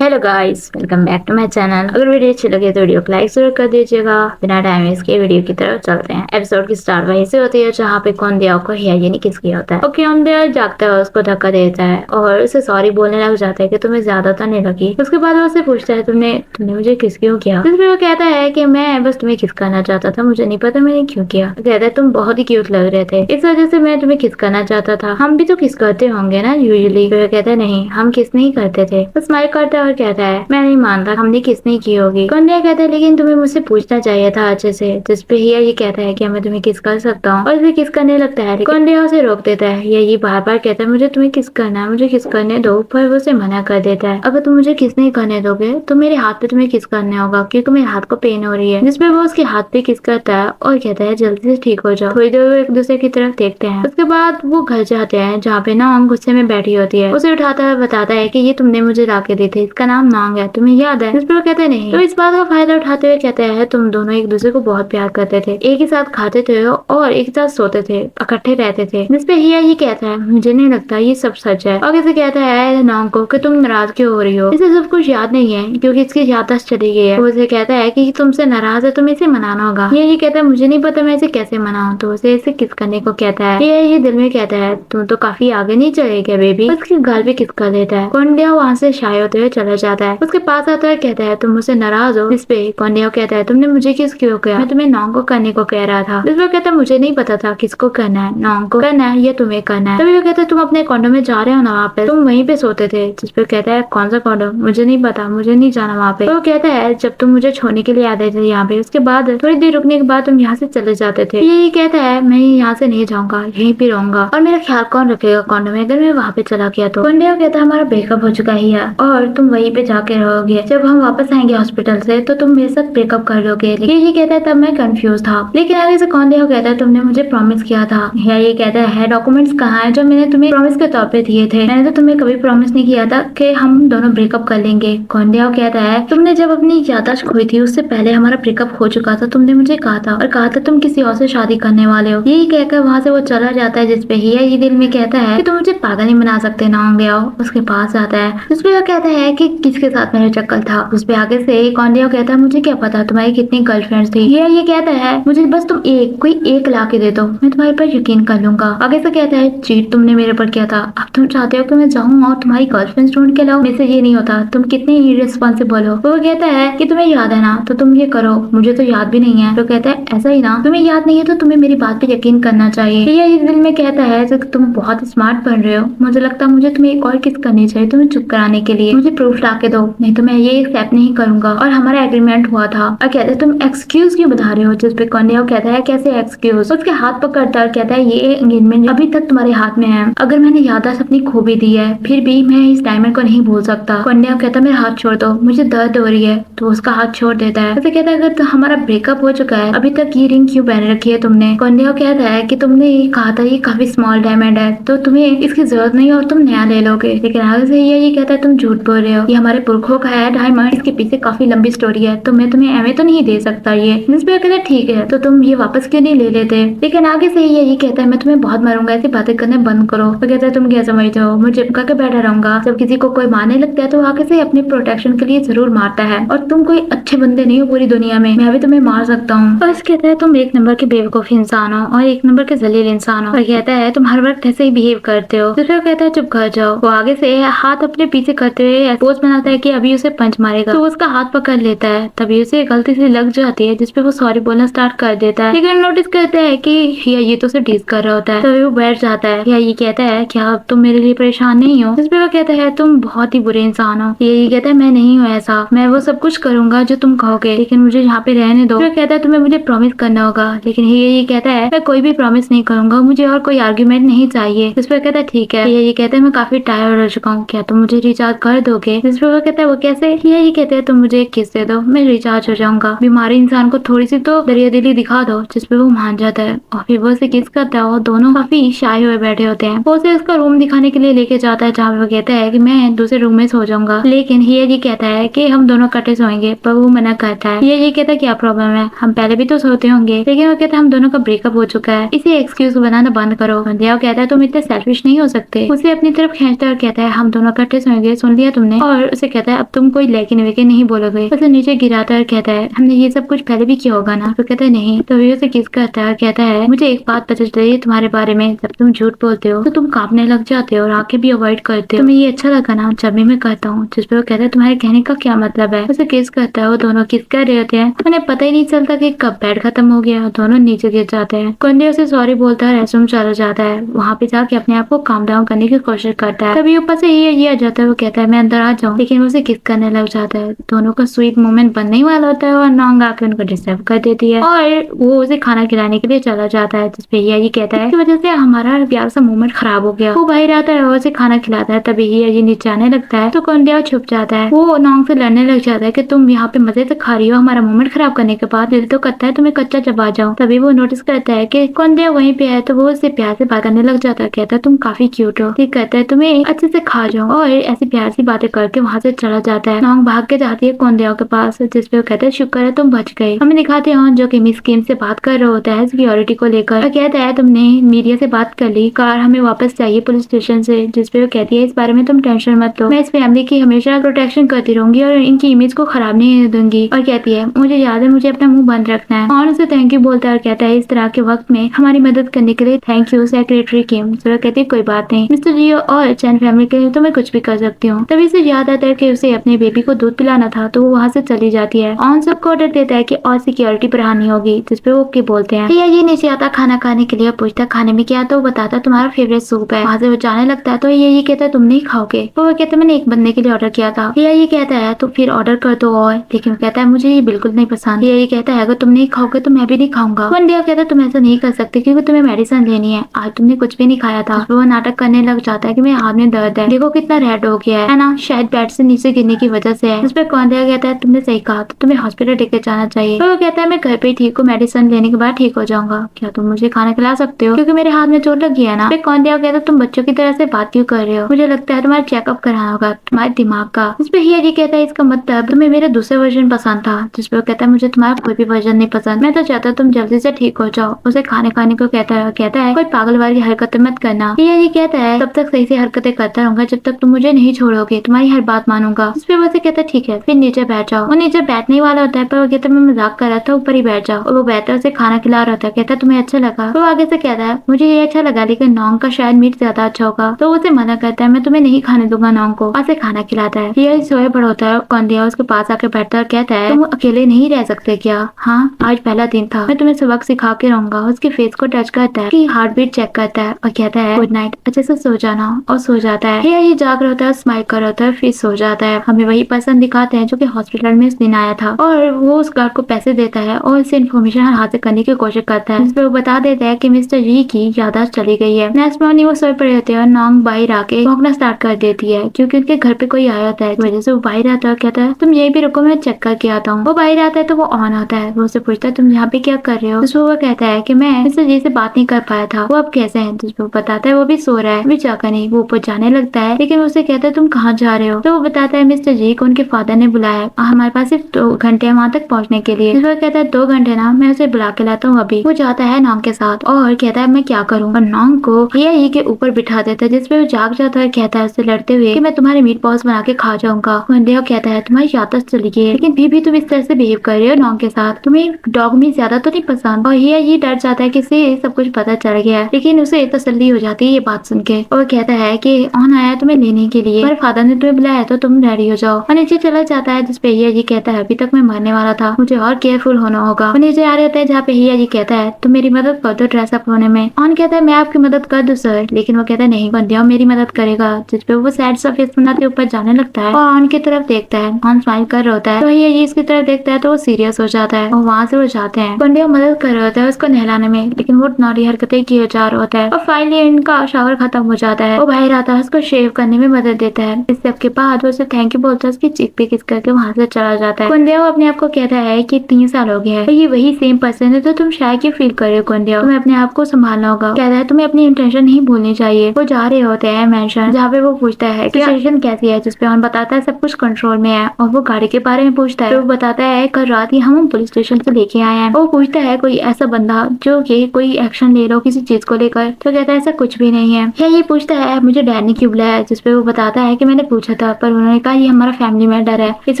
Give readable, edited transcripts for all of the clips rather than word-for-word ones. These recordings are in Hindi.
Hello guys, welcome back to my channel. अगर वीडियो अच्छी लगे तो वीडियो को लाइक जरूर कर दीजिएगा। बिना टाइम वेस्ट किए वीडियो की तरफ चलते हैं। एपिसोड की स्टार्ट वहीं से होती है जहाँ पे कौंडिन्य को हियाजी ने किस किया होता है और कौंडिन्य जागता है, उसको धक्का देता है और उसे सॉरी बोलने लग जाता है कि तुम्हें ज्यादा तो नहीं लगी। उसके बाद वो उससे पूछता है तुमने तुमने मुझे किस क्यों किया। जिसपे वो कहता है कि मैं बस तुम्हें किस करना चाहता था, मुझे नहीं पता मैंने क्यों किया। कहता है तुम बहुत ही क्यूट लग रहे थे, इस वजह से मैं तुम्हें किस करना चाहता था। हम भी तो किस करते होंगे ना यूजुअली। वो कहता है नहीं, हम किस नहीं करते थे। वो स्माइल करता है और कहता है मैं नहीं मानता, हमने किस नहीं की होगी। कौंडिन्य कहता है लेकिन तुम्हें मुझसे पूछना चाहिए था अच्छे से। जिसपे हिया ये कहता है कि मैं तुम्हें किस कर सकता हूँ और इसे किस करने लगता है। कौंडिन्य उसे रोक देता है। ये बार बार कहता है मुझे तुम्हें किस करना है, मुझे किस करने दो, पर वो उसे मना कर देता है। अगर तुम मुझे किस नहीं करने दोगे तो मेरे हाथ पे तुम्हें किस करने होगा क्योंकि मेरे हाथ को पेन हो रही है। जिसपे वो उसके हाथ पे किस करता है और कहता है जल्दी से ठीक हो जाओ। थोड़ी देर वो एक दूसरे की तरफ देखते हैं। उसके बाद वो घर जाते हैं जहाँ पे नोंग गुस्से में बैठी होती है। उसे उठाता है, बताता है कि ये तुमने मुझे ला के दी थी, इसका नाम नोंग है, तुम्हें याद है। जिस पर वो कहते हैं नहीं। तो इस बात का फायदा उठाते हुए कहते हैं तुम दोनों एक दूसरे को बहुत प्यार करते थे, एक ही साथ खाते थे और एक साथ सोते थे, इकट्ठे रहते थे। जिसपे हिया ये कहता है मुझे नहीं लगता ये सब सच है। और कैसे कहता है नोंग को कि तुम नाराज क्यों हो रही हो, इसे सब कुछ याद नहीं है क्योंकि इसकी याददाश्त चली गई है। वो उसे कहता है कि तुमसे नाराज है, तुम्हें इसे मनाना होगा। ये कहता है मुझे नहीं पता मैं इसे कैसे मनाऊं। तो उसे इसे किस करने को कहता है। ये दिल में कहता है तुम तो काफी आगे नहीं चले गए बेबी। उसके गाल पे किस कर देता है। कौंडिन्य वहाँ से शाय होते हुए चला जाता है। उसके पास आता है, कहता है तुम मुझसे नाराज हो। जिसपे कौंडिन्य कहता है तुमने मुझे किस क्यों किया, मैं तुम्हें नोंग को करने को कह रहा था। जिसपे कहता है मुझे नहीं पता था किसको करना है, नोंग को करना है या तुम्हें करना है। तभी वो कहता है तुम अपने कॉन्डो में जा रहे हो ना, वहाँ पे तुम वहीं पे सोते थे। जिसपे कहता है कौन सा कॉन्डो, मुझे नहीं पता, मुझे नहीं जाना वहाँ पे। तो वो कहता है जब तुम मुझे छोड़ने के लिए आते थे यहाँ पे, उसके बाद थोड़ी देर रुकने के बाद तुम यहाँ से चले जाते थे। ये कहता है मैं यहाँ से नहीं जाऊंगा, यहीं पे रहूंगा और मेरा ख्याल कौन रखेगा कॉन्डो में अगर मैं वहाँ पे चला गया तो। कौंडिन्य कहता है हमारा ब्रेकअप हो चुका ही है और तुम वहीं पे जाके रहोगे। जब हम वापस आएंगे हॉस्पिटल से तो तुम मेरे साथ ब्रेकअप कर लोगे। लेकिन ये कहता है तब मैं कंफ्यूज था, लेकिन आगे से कौंडिन्य कहता है तुमने मुझे प्रॉमिस किया था। ये कहता है डॉक्यूमेंट्स कहाँ है जो मैंने तुम्हें प्रॉमिस के तौर पे दिए थे, मैंने तो तुम्हें कभी प्रॉमिस नहीं किया था कि हम दोनों ब्रेकअप कर लेंगे। कौंडिन्य कहता है तुमने जब अपनी याददाश्त खोई थी उससे पहले हमारा ब्रेकअप हो चुका था, तुमने मुझे कहा था और कहा था तुम किसी और से शादी करने वाले हो। यही कहकर वहाँ से वो चला जाता है। जिसपे हिया ये दिल में कहता है कि तुम मुझे पागल नहीं बना सकते ना। आओ उसके पास आता है। जिसपे वो कहता है कि किसके साथ मेरा चक्कर था। उसपे आगे से कौंडिन्य कहता है मुझे क्या पता तुम्हारी कितनी गर्लफ्रेंड्स थी। ये कहता है मुझे बस तुम कोई एक ला के दे दो, मैं तुम्हारे पर यकीन कर लूंगा। आगे से कहता है चीट तुमने मेरे पर किया था, अब तुम चाहते हो कि मैं जाऊँ और तुम्हारी गर्लफ्रेंड ढूंढ के लाऊं, मेरे से ये नहीं होता, तुम कितने इररिस्पांसिबल हो। वो कहता है कि तुम्हें याद है ना तो तुम ये करो, मुझे तो याद भी नहीं है। तो कहता है ऐसा ही ना, तुम्हें याद नहीं है तो तुम्हें मेरी बात पे यकीन करना चाहिए। ये इस दिल में कहता है तुम बहुत स्मार्ट बन रहे हो, मुझे लगता है मुझे तुम्हें एक और किस करनी चाहिए तुम्हें चुप कराने के लिए। मुझे प्रूफ ला के दो, नहीं तो मैं ये एक्सेप्ट नहीं करूंगा और हमारा एग्रीमेंट हुआ था। और कहते हैं तुम एक्सक्यूज क्यों बता रहे हो। जिसपे कौंडिन्य कहता है कैसे एक्सक्यूज। उसके हाथ पकड़ता है, कहता है ये एंगेजमेंट अभी तक तुम्हारे हाथ में है, अगर मैंने याददाश्त अपनी खो भी दी है फिर भी मैं इस डायमंड को नहीं भूल सकता। कौंडिन्य कहता है मेरा हाथ छोड़ दो, मुझे दर्द हो रही है। तो उसका हाथ छोड़ देता है। उसे कहता है अगर हमारा ब्रेकअप हो चुका है अभी तक ये रिंग क्यों पहन रखी है तुमने। कौंडिन्य कहता है कि तुमने ये कहा था ये काफी स्मॉल डायमंड है तो तुम्हें इसकी जरूरत नहीं और तुम नया ले लोगे। लेकिन आगे से ये कहता है तुम झूठ बोल रहे हो, ये हमारे पुरखों का है डायमंड, इसके पीछे काफी लंबी स्टोरी है तो मैं तुम्हें एवं तो नहीं दे सकता ये। जिसपे कहता है ठीक है तो तुम ये वापस क्यों नहीं ले लेते। लेकिन आगे से ये कहता है मैं तुम्हें बहुत मारूंगा, ऐसी बातें करने बंद करो। तो कहता है तुम क्या समझते हो, मैं चिपका के बैठा रहूंगा। जब किसी को कोई मारने लगता है तो आगे से अपने प्रोटेक्शन के लिए जरूर मारता है और तुम कोई अच्छे बंदे नहीं हो पूरी दुनिया में, मैं भी तुम्हें मार सकता हूँ। और कहता है तुम एक नंबर के बेवकूफ इंसान हो और एक नंबर के जलील इंसान हो। और कहता है तुम हर वक्त ऐसे ही बिहेव करते हो। दूसरा कहता है चुप कर जाओ। वो आगे से हाथ अपने पीछे करते हुए पोज बनाता है कि अभी उसे पंच मारेगा। तो उसका हाथ पकड़ लेता है, तभी उसे गलती से लग जाती है। जिसपे वो सॉरी बोलना स्टार्ट कर देता है। लेकिन नोटिस करता है कि ये तो उसे डीस कर रहा होता है। तभी वो बैठ जाता है। ये कहता है क्या अब तुम मेरे लिए परेशान नहीं हो। जिसपे वो कहता है तुम बहुत ही बुरे इंसान हो। ये कहता है मैं नहीं हूँ ऐसा, मैं वो सब कुछ करूंगा जो तुम कहोगे, लेकिन मुझे यहाँ पे रहने दो। फिर कहता है तुम्हें मुझे प्रॉमिस करना होगा। लेकिन ये कहता है मैं कोई भी प्रॉमिस नहीं करूंगा, मुझे और कोई आर्ग्यूमेंट नहीं चाहिए। जिसपे कहता है ठीक है। ये कहता है मैं काफी टायर्ड हो चुका हूँ, क्या तुम मुझे रिचार्ज कर दोगे। जिसपे वो कहता है वो कैसे। ये कहते हैं तुम मुझे एक किस दे दो, मैं रिचार्ज हो जाऊंगा। बीमारी इंसान को थोड़ी सी तो दरिया दिली दिखा दो। जिसपे वो मान जाता है और फिर वो उसे किस करता है और दोनों काफी शाय हुए बैठे होते हैं। वो उसे उसका रूम दिखाने के लिए लेके जाता है जहाँ वो कहता है कि मैं दूसरे रूम में सो जाऊंगा। लेकिन ये कहता है कि हम दोनों इकट्ठे सोएंगे, पर वो मना करता है। ये कहता है क्या प्रॉब्लम है, हम पहले भी तो सोते होंगे। लेकिन वो कहता है हम दोनों का ब्रेकअप हो चुका है, इसे एक्सक्यूज बनाना बंद करो। कहता है तुम इतने सेल्फिश नहीं हो सकते। उसे अपनी तरफ खींचता और कहता है हम दोनों इकट्ठे सोएंगे, सुन लिया तुमने। और उसे कहता है अब तुम कोई लेकिन वेकिन नहीं बोलोगे। उसे नीचे गिराता है और कहता है हमने ये सब कुछ पहले भी किया होगा ना। तो कहता है नहीं। तो वे उसे किस करता है और कहता है मुझे एक बात पता चल रही है तुम्हारे बारे में, जब तुम झूठ बोलते हो तो तुम कांपने लग जाते हो और आंखें भी अवॉइड करते हो। तुम्हें ये अच्छा लगा ना जब भी मैं कहता हूँ। जिस पे वो कहता है तुम्हारे कहने का क्या मतलब है। उसे किस करता है। वो दोनों किस कर रहे होते हैं। उन्हें पता ही नहीं चलता कि कब बेड खत्म हो गया। दोनों नीचे गिर जाते हैं। कुंदे उसे सॉरी बोलता है, रेस्टरूम चला जाता है। वहाँ पे जाके अपने आप को काम डाउन करने की कोशिश करता है। तभी ऊपर से ये आ जाता है। वो कहता है मैं अंदर आ जाऊँ, लेकिन वो उसे किस करने लग जाता है। दोनों का स्वीट मोमेंट बनने ही वाला होता है और नोंग आके उनको डिस्टर्ब कर देती है और वो उसे खाना खिलाने के लिए चला जाता है। जिसपे ये कहता है की वजह से हमारा प्यार सा मोमेंट खराब हो गया। वो बाहर आता है और उसे खाना खिलाता है। तभी ये नीचे आने लगता है तो कुंदे छुप जाता है। वो नोंग से लड़ने लग जाता है कि तुम यहाँ पे मजे से खा रही हो, हमारा मोमेंट खराब करने के बाद दिल तो करता है तुम्हें कच्चा चबा जाओ। तभी वो नोटिस करता है कि कुंदे वहीं पे है तो वो उससे प्यार से बात करने लग जाता है। कहता है तुम काफी क्यूट हो। ठीक कहता है तुम्हें अच्छे से खा जाओ और ऐसी प्यार सी बातें करके वहाँ से चला जाता है। नोंग भाग के जाती है कुंदे के पास, जिसपे वो कहता है शुक्र है तुम बच गए। हमें दिखाते हैं जो कि मिस किम से बात कर रहे होता है सिक्योरिटी को लेकर। कहता है तुमने मीडिया से बात कर ली, कार हमें वापस चाहिए पुलिस स्टेशन से। जिसपे वो कहती है इस बारे में तुम टेंशन मत लो, मैं इस फैमिली की हमेशा प्रोटेक्शन करती रहूंगी और इनकी इमेज को खराब नहीं दूंगी। और कहती है मुझे याद है मुझे अपना मुंह बंद रखना है और उसे थैंक यू बोलता है और कहता है इस तरह के वक्त में हमारी मदद करने के लिए थैंक यू सेक्रेटरी किम। तो कहती है कोई बात नहीं मिस्टर जियो और चैन फैमिली के लिए तो मैं कुछ भी कर सकती हूँ। तभी उसे याद आता है कि उसे अपने बेबी को दूध पिलाना था तो वो वहाँ से चली जाती है। ऑन सबको ऑर्डर देता है कि और सिक्योरिटी बढ़ानी होगी। जिसपे वो ओके बोलते हैं। ये नीचे आता खाना खाने के लिए, पूछता खाने में क्या, तो वो बताता तुम्हारा फेवरेट सूप है। वहाँ से वो जाने लगता है तो ये कहता है तुम नहीं खाओगे। तो वो कहता है मैंने एक बंदे के लिए ऑर्डर किया था। ये कहता है तो फिर ऑर्डर कर दो और, लेकिन वो कहता है मुझे ये बिल्कुल नहीं पसंद। ये कहता है अगर तुम नहीं खाओगे तो मैं भी नहीं खाऊंगा। वनडिया कहता है तुम ऐसा नहीं कर सकते क्योंकि तुम्हें मेडिसिन लेनी है, आज तुमने कुछ भी नहीं खाया था। वो नाटक करने लग जाता है कि मेरे हाथ में दर्द है, देखो कितना रेड हो गया है ना, शायद बेड से नीचे गिरने की वजह से है। उस पर कौंडिया कहता है तुमने सही कहा, तो तुम्हें हॉस्पिटल लेकर जाना चाहिए। तो वो कहता है मैं घर पे ठीक हूँ, मेडिसिन लेने के बाद ठीक हो जाऊंगा। क्या तुम मुझे खाना खिला सकते हो क्योंकि मेरे हाथ में चोट लगी है ना। फिर कौंडिया कहता है तुम बच्चों की तरह से बात क्यों कर रहे हो, मुझे लगता है तुम्हारा चेकअप कराना होगा तुम्हारे दिमाग का। इस पे हिया जी कहता है इसका मतलब तुम्हें मेरा दूसरा वर्जन पसंद था। जिस पे वो कहता है मुझे तुम्हारा कोई भी वर्जन नहीं पसंद, मैं तो चाहता तुम जल्दी से ठीक हो जाओ। उसे खाने खाने को कहता है कोई पागल वाली हरकतें मत करना। हिया जी कहता है तब तक सही से हरकतें करता रहूंगा जब तक तुम मुझे नहीं छोड़ोगे, तुम्हारी हर बात मानूंगा। इस पे वो कहता है ठीक है फिर नीचे बैठ जाओ। वो नीचे बैठने वाला होता है पर वो कहता है मैं मजाक कर रहा था, ऊपर ही बैठ जाओ। और वो बैठा उसे खाना खिला रहा था। कहता है तुम्हें अच्छा लगा। तो आगे से कहता है मुझे ये अच्छा लगा लेकिन नोंग का शायद मीट ज्यादा अच्छा होगा। तो उसे मना करता है मैं तुम्हें नहीं खाने दूंगा नोंग को, और उसे खाना खिलाता है। ये सोए पड़ा होता है। कौंडिया उसके पास आके बैठता है और कहता है तुम अकेले नहीं रह सकते क्या। हाँ आज पहला दिन था, मैं तुम्हें सबक सिखा के रहूंगा। उसके फेस को टच करता है, हार्ट बीट चेक करता है और कहता है गुड नाइट, अच्छे से सो जाना, और सो जाता है। ये जाग रहा होता है, स्माइल कर रहा होता है, फिर सो जाता है। हमें वही पर्सन दिखाते हैं जो कि हॉस्पिटल में इस दिन आया था और वो उस गार्ड को पैसे देता है और इससे इन्फॉर्मेशन हासिल करने की कोशिश करता है। जिसपे वो बता देता है कि मिस्टर जी की याददाश्त चली गई है। नेक्स्ट मॉर्निंग वो सोए पड़े होते हैं और नोंग बाहर आके भौंकना स्टार्ट कर देती है क्योंकि उनके घर पे कोई आया होता है। इस वजह से वो बाहर आता है और कहता है तुम यहीं भी रुको, मैं चेक करके आता हूँ। वो बाहर आता है तो वो ऑन होता है। वो उससे पूछता है तुम यहाँ पे क्या कर रहे हो। तो वो कहता है कि मैं मिस्टर जी से बात नहीं कर पाया था, वो अब कैसे हैं। तो वो बताता है वो भी सो रहा है, भी जाकर नहीं। वो ऊपर जाने लगता है लेकिन उससे कहता है तुम कहाँ जा रहे हो। तो वो बताता है मिस्टर जी को उनके फादर ने बुलाया है, हमारे पास सिर्फ 2 घंटे वहाँ तक पहुँचने के लिए। वो कहता है 2 घंटे ना, मैं उसे बुला के लाता हूँ अभी। वो जाता है नोंग के साथ और कहता है मैं क्या करूँ, और नोंग को हिया के ऊपर बिठा देता है। जिसपे वो जाग जाता है, कहता है उससे लड़ते हुए कि मैं तुम्हारे मीट बॉल्स बना के खा जाऊंगा। वनडिया कहता है तुम्हारी याददाश्त चली गई है, लेकिन फिर भी तुम इस तरह से बिहेव कर रहे हो नोंग के साथ, तुम्हें डॉग मीट ज्यादा तो नहीं पसंद। और हिया ये डर जाता है कि इसे सब कुछ पता चल गया है, लेकिन उसे तसल्ली हो जाती है ये बात सुन के। और कहता है कि ऑन आया तुम्हें लेने के लिए, तुम्हारे फादर ने तुम्हें बुलाया तो तुम रेडी हो जाओ। और नीचे चला जाता है जिसपे हिया जी कहता है अभी तक मैं मरने वाला था, मुझे और केयरफुल होना होगा। वो नीचे आ रहे होते हैं जहाँ पे हिया जी कहता है तुम मेरी मदद कर दो ड्रेसअप होने में। ऑन कहता है मैं आपकी मदद कर दूं सर, लेकिन वो कहता है नहीं बंदिया मेरी मदद करेगा। जिसपे वो सैड सा फेस बनाते ऊपर जाने लगता है और ऑन की तरफ देखता है। ऑन स्माइल कर रहा होता है तो हिया जी इसकी तरफ देखता है तो वो सीरियस हो जाता है और वहाँ से वो जाते हैं। बंदिया मदद कर रहा होता है उसको नहलाने में, लेकिन वो नौरी हरकतें किए जा रहा होता है। और फाइनली इनका शावर खत्म हो जाता है। वो बाहर आता है, उसको शेव करने में मदद देता है। इस सब के बाद वो उसे थैंक यू बोलता है, उसकी चीख पे किस करके वहाँ से चला जाता है। कुंदिया अपने आप को कहता है कि 3 साल हो गया है, ये वही सेम पर्सन है तो तुम शायद क्यों फील कर रहे हो कुंदिया, तुम्हें अपने आप को संभालना होगा। कहता है तुम्हें अपनी इंटेंशन नहीं भूलनी चाहिए। वो जा रहे होते हैं मैंशन, जहाँ पे वो पूछता है कि सिचुएशन कैसी है। जिसपे ऑन बताता है सब कुछ कंट्रोल में है और वो गाड़ी के बारे में पूछता है। तो वो बताता है कल रात ही हम पुलिस स्टेशन से लेके आए हैं। वो पूछता है कोई ऐसा बंदा जो कि कोई एक्शन ले लो किसी चीज को लेकर। तो कहता है ऐसा कुछ भी नहीं है। ये पूछता है मुझे डैड ने क्यों बुलाया। जिसपे वो बताता है कि मैंने पूछा था, पर उन्होंने कहा ये हमारा फैमिली मैटर है, इस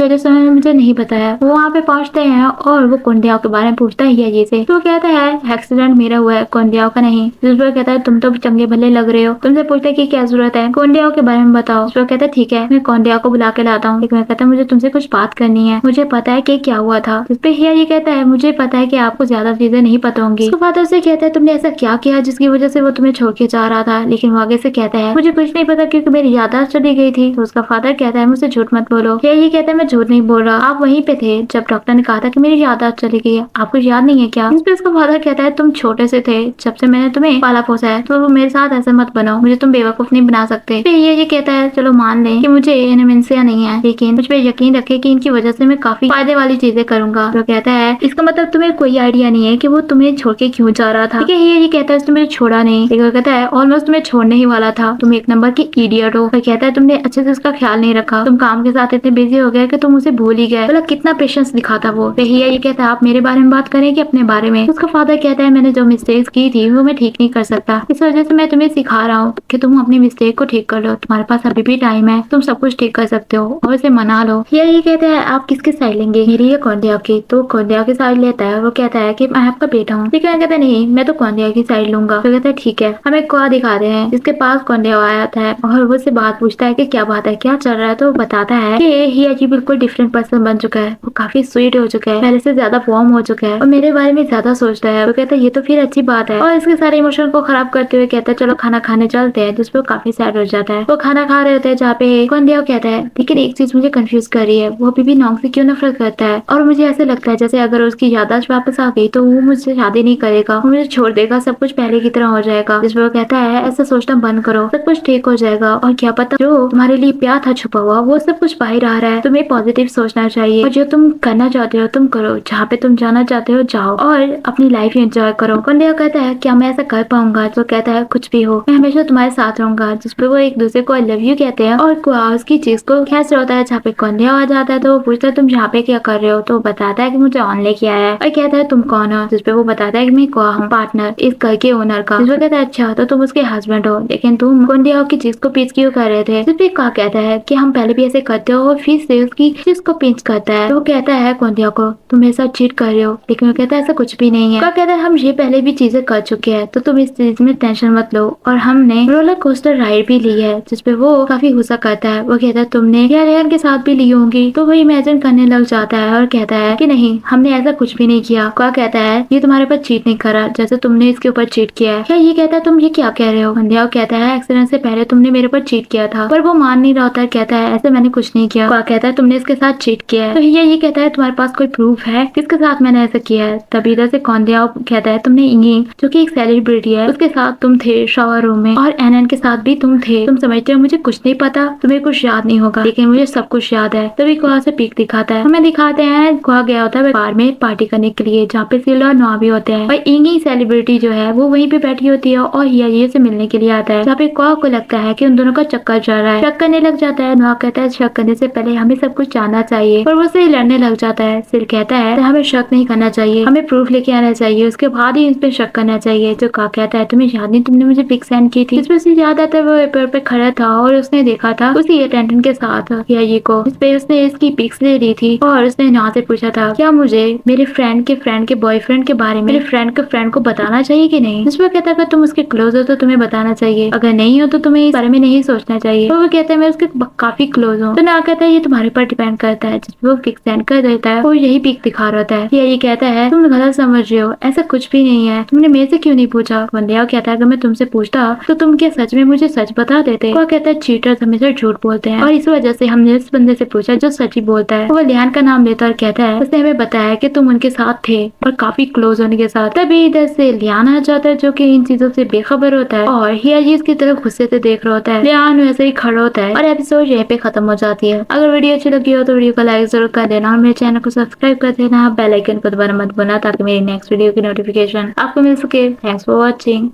वजह से उन्होंने मुझे नहीं बताया। वो वहाँ पे पहुंचते हैं और वो कोंडियाओ के बारे में पूछता है हियाजी से। तो कहता है एक्सीडेंट मेरा हुआ है, कोंडियाओ का नहीं। जिस पर कहता है तुम तो चंगे भले लग रहे हो, तुमसे पूछते कि क्या जरूरत है, कोंडियाओ के बारे में बताओ। जिस पर कहता है ठीक है, मैं कोंडियाओ को बुला के लाता हूँ, लेकिन कहता है मुझे तुमसे कुछ बात करनी है, मुझे पता है कि क्या हुआ था। जिस पे हियाजी कहता है मुझे पता है कि आपको ज्यादा चीजें नहीं पता होंगी। उसके फादर से कहता है तुमने ऐसा क्या किया जिसकी वजह से वो तुम्हें छोड़ के जा रहा था, लेकिन वो आगे से कहता है मुझे कुछ नहीं पता क्योंकि मेरी याददाश्त चली गई थी। तो उसका फादर कहता है मुझसे झूठ मत बोलो। हियाजी कहता है मैं झूठ नहीं बोल रहा, आप वहीं पे थे जब डॉक्टर ने कहा था कि मेरी याददाश्त चली गई है, आपको याद नहीं है क्या। इस पे उसका फादर कहता है तुम छोटे से थे जब से मैंने तुम्हें पाला पोसा है, तो मेरे साथ ऐसे मत बनो, मुझे तुम बेवकूफ नहीं बना सकते। फिर ये कहता है चलो मान लें कि मुझे एनिमेंसिया नहीं है, लेकिन मुझ पे यकीन रखे कि इनकी वजह से मैं काफी फायदे वाली चीजें करूंगा। तो कहता है इसका मतलब तुम्हें कोई आइडिया नहीं है कि वो तुम्हें छोड़ के क्यों जा रहा था। ठीक है, ये कहता है उसने मुझे छोड़ा नहीं, लेकिन कहता है ऑलमोस्ट तुम्हें छोड़ने ही वाला था, तुम एक नंबर की इडियट हो। कहता है तुमने अच्छे से उसका ख्याल नहीं रखा, तुम काम के साथ इतने बिजी हो गए कि तुम उसे भूल ही गए। मतलब कितना पेशेंस दिखाता वो। ये कहता है आप मेरे बारे में बात करें कि अपने बारे में। उसका फादर कहता है मैंने जो मिस्टेक्स की थी वो मैं ठीक नहीं कर सकता, इस वजह से मैं तुम्हें सिखा रहा हूँ कि तुम अपनी मिस्टेक को ठीक कर लो, तुम्हारे पास अभी भी टाइम है, तुम सब कुछ ठीक कर सकते हो और इसे मना लो। ये कहता है आप किसके साइड लेंगे, मेरी या कोंडियाओ की। तो कोंडियाओ की साइड लेता है। वो कहता है कि मैं आपका बेटा हूँ, लेकिन मैं कहता है नहीं, मैं तो कोंडियाओ की साइड लूंगा। तो कहता है ठीक है, हमें कुआ दिखाते हैं जिसके पास कोंडियाओ आया था और वो से बात पूछता है कि क्या बात है, क्या चल रहा है। तो वो बताता है कि हियाजी बिल्कुल डिफरेंट पर्सन बन चुका है, वो काफी स्वीट हो चुका है, पहले से ज्यादा वार्म हो चुका है और मेरे बारे में ज्यादा सोचता है। वो कहता है ये तो फिर अच्छी बात है, और इसके सारे इमोशन को खराब करते हुए कहता है चलो खाना खाने चलते हैं, जिसपे काफी सैड हो जाता है। वो खाना खा रहे होते हैं जहाँ पे कोंडियाओ कहता है लेकिन एक चीज मुझे कंफ्यूज कर रही है, वो अभी भी नोंग से क्यों नफरत करता है, और मुझे ऐसे लगता है जैसे अगर उसकी याददाश्त वापस आ गई तो वो मुझसे शादी नहीं करेगा, वो मुझे छोड़ देगा, सब कुछ पहले की तरह हो जाएगा। जिसपे वो कहता है ऐसा सोचना बंद करो, सब कुछ ठीक हो जाएगा, और क्या पता जो तुम्हारे लिए प्यार था छुपा हुआ वो सब कुछ बाहर आ रहा है। तुम्हें पॉजिटिव सोचना चाहिए और जो तुम करना चाहते हो तुम करो, जहाँ पे तुम जाना चाहते हो जाओ और अपनी लाइफ एंजॉय करो। कोंडियाओ कहता है क्या मैं ऐसा कर पाऊंगा। तो कहता है कुछ भी हो, मैं हमेशा तुम्हारे साथ रहूंगा। जिसपे वो एक दूसरे को आई लव यू कहते हैं और कुआ उसकी चीज को खींच रहा होता है। जहाँ पे कोंडियाओ आ जाता है तो वो पूछता है तुम यहाँ पे क्या कर रहे हो। तो वो बताता है कि मुझे ऑन लेके आया है, और कहता है तुम कौन हो। जिसपे वो बताता है कि मैं कुआ हूँ, पार्टनर इस घर के ओनर का। जिसपे कहता है अच्छा तो तुम उसके हस्बैंड हो, लेकिन तुम कोंडियाओ की चीज को पीच क्यों कर रहे थे। जिसपे कुआ कहता है कि हम पहले भी ऐसे करते हो, और फिर से उसकी चीज को पिंच करता है। तो वो कहता है कोंडियाओ को तुम मेरे साथ चीट कर रहे हो, लेकिन वो कहता है ऐसा कुछ भी नहीं है। कुआ कहता है हम ये पहले भी चीजें कर चुके हैं, तो तुम इस चीज में टेंशन मत लो, और हमने रोलर कोस्टर राइड भी ली है। जिसपे वो काफी गुस्सा करता है। वो कहता है तुमने या रेहान के साथ भी ली होंगी। तो वो इमेजिन करने लग जाता है और कहता है कि नहीं हमने ऐसा कुछ भी नहीं किया। कुआ कहता है ये तुम्हारे ऊपर चीट नहीं करा जैसे तुमने इसके ऊपर चीट किया है। क्या ये कहता है तुम ये क्या कह रहे हो। कोंडियाओ कहता है एक्सीडेंट से पहले तुमने मेरे ऊपर चीट किया था, पर वो मान नहीं रहा होता है। कहता है ऐसे मैंने कुछ नहीं किया। कुआ कहता है तुमने इसके साथ चीट किया है। तो ये कहता है तुम्हारे पास कोई प्रूफ है किसके साथ मैंने ऐसा किया है। तभी इधर से कोंडियाओ कहता है तुमने इंगिंग जो कि एक सेलिब्रिटी है उसके साथ तुम थे शावर रूम में, और एनएन के साथ भी तुम थे। तुम समझते हो मुझे कुछ नहीं पता, तुम्हें कुछ याद नहीं होगा, लेकिन मुझे सब कुछ याद है। तभी कुआ से पिक दिखाता है, हमें दिखाते हैं कुआ गया होता है बार में पार्टी करने के लिए जहाँ पे सिल और नोआ भी होते हैं, और इंगिंग सेलिब्रिटी जो है वो वहीं पे बैठी होती है और हियाजी से मिलने के लिए आता है। जहाँ पे कुआ को लगता है कि उन दोनों का चक्कर चल रहा है, शक करने लग जाता है। नोआ कहता है शक करने से पहले हमें सब कुछ जानना चाहिए, और वो से लड़ने लग जाता है। सिल कहता है हमें शक नहीं करना चाहिए, हमें प्रूफ लेके आना चाहिए, उसके बाद ही इस पे शक करना चाहिए। जो कुआ कहता है तुम्हें याद नहीं तुमने मुझे पिक सेंड की थी। इसमें से याद आता है वो एयरपोर्ट पे खड़ा था और उसने देखा था उसी अटेंडेंट के साथ हियाजी को, जिसपे उसने इसकी पिक्स ले ली थी, और उसने नोआ से पूछा था क्या मुझे मेरे फ्रेंड के बॉयफ्रेंड के बारे में मेरे फ्रेंड को बताना चाहिए कि नहीं। जिसपे कहता है अगर तुम उसके क्लोज हो तो तुम्हें बताना चाहिए, अगर नहीं हो तो तुम्हें इस बारे में नहीं सोचना चाहिए। तो वो कहता है मैं उसके काफी क्लोज हूँ। तो नोआ कहता है ये तुम्हारे पर डिपेंड करता है। जिसपे वो पिक सेंड कर देता है और यही पिक दिखा रहा होता है। ये कहता है तुम गलत समझ रहे हो, ऐसा कुछ भी नहीं है, तुमने मेरे से क्यों नहीं पूछा। कोंडियाओ कहता है अगर मैं तुमसे पूछता तो तुम क्या सच में मुझे सच बता देते। वो कहता है चीटर्स हमेशा झूठ बोलते हैं, और इस वजह से हमने इस बंदे से पूछा जो सच ही बोलता है। वो लियान का नाम लेता और कहता है उसने हमें बताया कि तुम उनके साथ थे और काफी क्लोज होने के साथ। तभी इधर से लियान आ जाता है जो कि इन चीजों से बेखबर होता है, और हियाजी इसकी तरफ गुस्से से देख रहा होता है। लियान वैसे ही खड़ा होता है और एपिसोड यहीं पे खत्म हो जाती है। अगर वीडियो अच्छी लगी हो तो वीडियो को लाइक जरूर कर देना, और मेरे चैनल को सब्सक्राइब कर देना, बेल आइकन को दबाना मत भूलना ताकि मेरी नेक्स्ट वीडियो की नोटिफिकेशन आपको मिल सके। Thanks for watching.